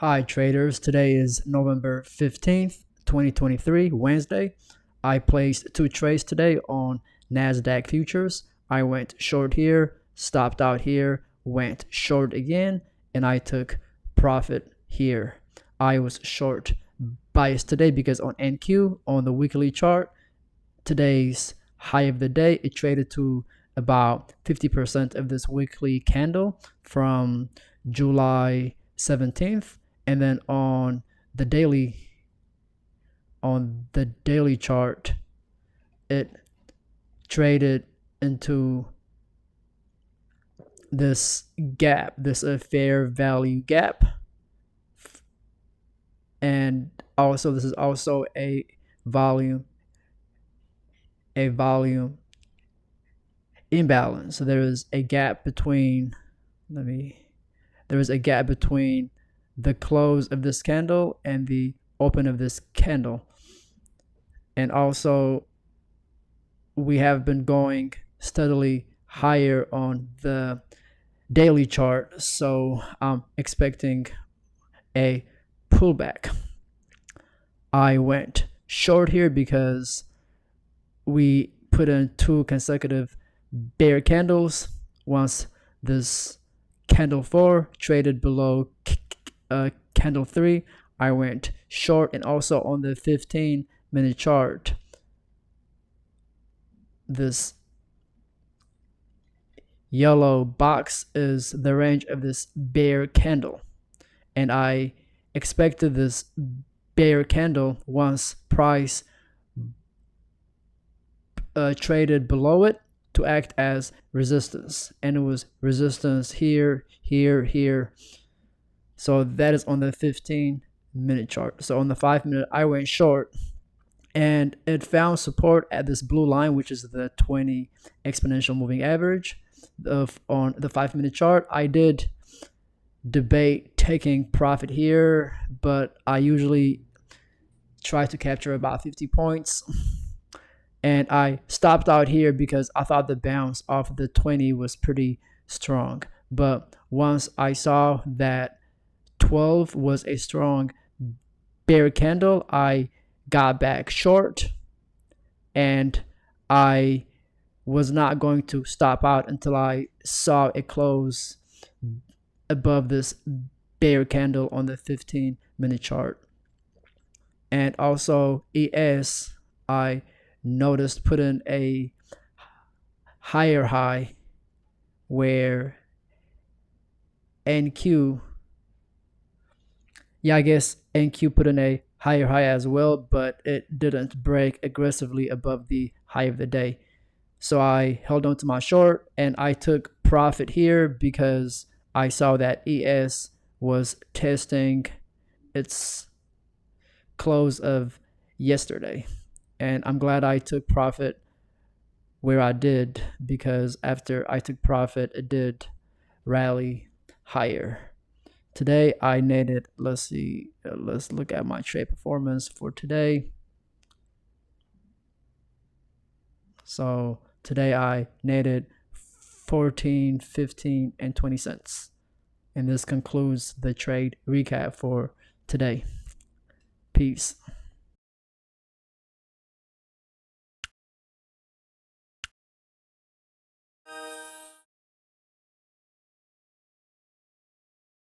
Hi traders, today is November 15th, 2023, Wednesday. I placed 2 trades today on Nasdaq futures. I went short here, stopped out here, went short again, and I took profit here. I was short biased today because on NQ, on the weekly chart, today's high of the day, it traded to about 50% of this weekly candle from July 17th. And then on the daily chart, it traded into this gap, this fair value gap, and also this is also a volume imbalance. So there is a gap between the close of this candle and the open of this candle. And also we have been going steadily higher on the daily chart, so I'm expecting a pullback. I went short here because we put in 2 consecutive bear candles. Once this candle 4 traded below candle 3, I went short. And also on the 15-minute chart, this yellow box is the range of this bear candle, and I expected this bear candle, once price traded below it, to act as resistance, and it was resistance here, here. So that is on the 15-minute chart. So on the 5-minute, I went short, and it found support at this blue line, which is the 20 exponential moving average. On the 5-minute chart, I did debate taking profit here, but I usually try to capture about 50 points. And I stopped out here because I thought the bounce off the 20 was pretty strong. But once I saw that 12 was a strong bear candle, I got back short, and I was not going to stop out until I saw it close above this bear candle on the 15-minute chart. And also ES, I noticed, put in a higher high, where NQ, I guess NQ put in a higher high as well, but it didn't break aggressively above the high of the day. So I held on to my short, and I took profit here because I saw that ES was testing its close of yesterday. And I'm glad I took profit where I did, because after I took profit, it did rally higher. Today I netted, let's look at my trade performance for today. So today I netted 14, 15, and 20 cents. And this concludes the trade recap for today. Peace.